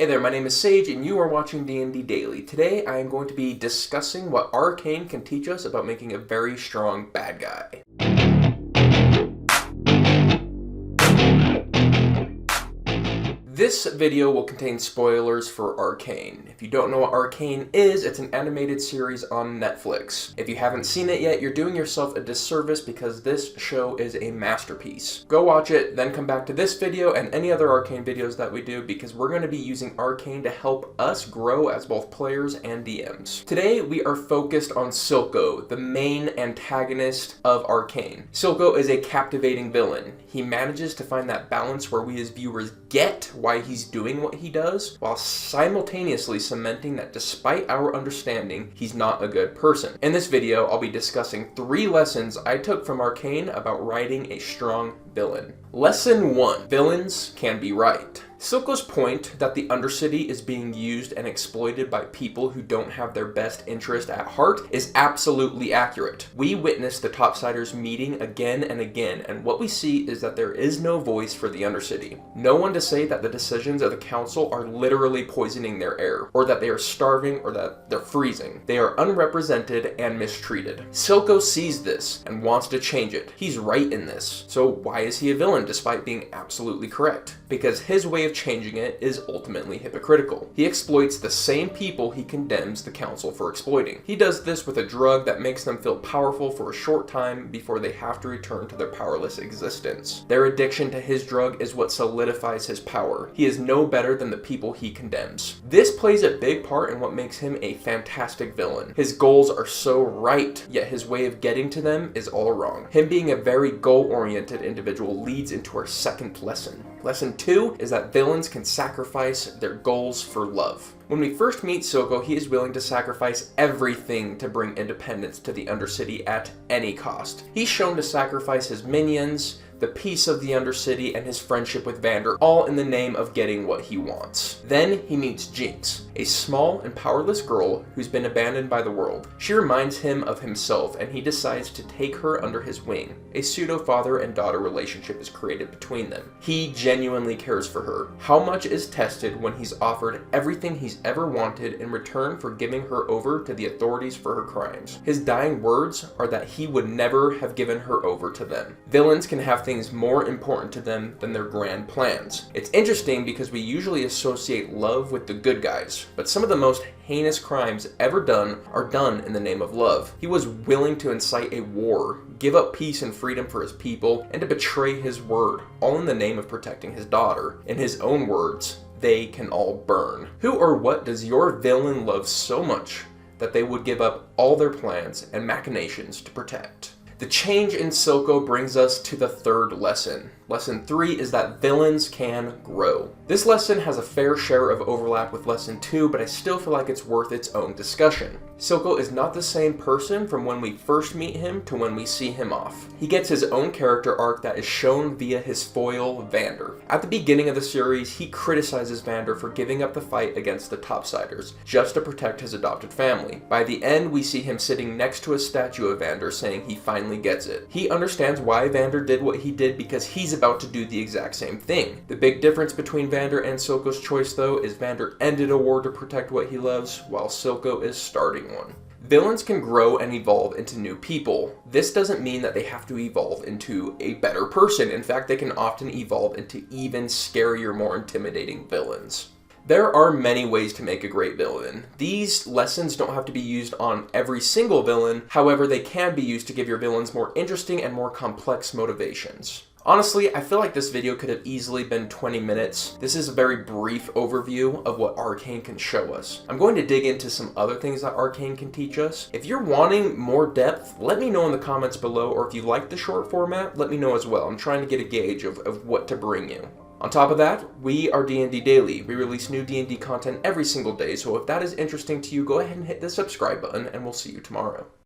Hey there, my name is Sage and you are watching D&D Daily. Today I am going to be discussing what Arcane can teach us about making a very strong bad guy. This video will contain spoilers for Arcane. If you don't know what Arcane is, it's an animated series on Netflix. If you haven't seen it yet, you're doing yourself a disservice because this show is a masterpiece. Go watch it, then come back to this video and any other Arcane videos that we do because we're going to be using Arcane to help us grow as both players and DMs. Today, we are focused on Silco, the main antagonist of Arcane. Silco is a captivating villain. He manages to find that balance where we as viewers get why he's doing what he does, while simultaneously cementing that despite our understanding, he's not a good person. In this video, I'll be discussing 3 lessons I took from Arcane about writing a strong villain. Lesson 1. Villains can be right. Silco's point that the Undercity is being used and exploited by people who don't have their best interest at heart is absolutely accurate. We witness the Topsiders meeting again and again, and what we see is that there is no voice for the Undercity. No one to say that the decisions of the Council are literally poisoning their air, or that they are starving, or that they're freezing. They are unrepresented and mistreated. Silco sees this and wants to change it. He's right in this. So why is he a villain despite being absolutely correct? Because his way of changing it is ultimately hypocritical. He exploits the same people he condemns the Council for exploiting. He does this with a drug that makes them feel powerful for a short time before they have to return to their powerless existence. Their addiction to his drug is what solidifies his power. He is no better than the people he condemns. This plays a big part in what makes him a fantastic villain. His goals are so right, yet his way of getting to them is all wrong. Him being a very goal-oriented individual leads into our second lesson. Lesson 2 is that villains can sacrifice their goals for love. When we first meet Silco, he is willing to sacrifice everything to bring independence to the Undercity at any cost. He's shown to sacrifice his minions, the peace of the Undercity, and his friendship with Vander, all in the name of getting what he wants. Then he meets Jinx, a small and powerless girl who's been abandoned by the world. She reminds him of himself, and he decides to take her under his wing. A pseudo-father and daughter relationship is created between them. He genuinely cares for her. How much is tested when he's offered everything he's ever wanted in return for giving her over to the authorities for her crimes. His dying words are that he would never have given her over to them. Villains can have things more important to them than their grand plans. It's interesting because we usually associate love with the good guys, but some of the most heinous crimes ever done are done in the name of love. He was willing to incite a war, give up peace and freedom for his people, and to betray his word, all in the name of protecting his daughter. In his own words, they can all burn. Who or what does your villain love so much that they would give up all their plans and machinations to protect? The change in Silco brings us to the third lesson. Lesson 3 is that villains can grow. This lesson has a fair share of overlap with lesson 2, but I still feel like it's worth its own discussion. Silco is not the same person from when we first meet him to when we see him off. He gets his own character arc that is shown via his foil, Vander. At the beginning of the series, he criticizes Vander for giving up the fight against the Topsiders, just to protect his adopted family. By the end, we see him sitting next to a statue of Vander saying he finally gets it. He understands why Vander did what he did because he's about to do the exact same thing. The big difference between Vander and Silco's choice, though, is Vander ended a war to protect what he loves, while Silco is starting one. Villains can grow and evolve into new people. This doesn't mean that they have to evolve into a better person. In fact, they can often evolve into even scarier, more intimidating villains. There are many ways to make a great villain. These lessons don't have to be used on every single villain, however, they can be used to give your villains more interesting and more complex motivations. Honestly, I feel like this video could have easily been 20 minutes. This is a very brief overview of what Arcane can show us. I'm going to dig into some other things that Arcane can teach us. If you're wanting more depth, let me know in the comments below, or if you like the short format, let me know as well. I'm trying to get a gauge of what to bring you. On top of that, we are D&D Daily. We release new D&D content every single day, so if that is interesting to you, go ahead and hit the subscribe button, and we'll see you tomorrow.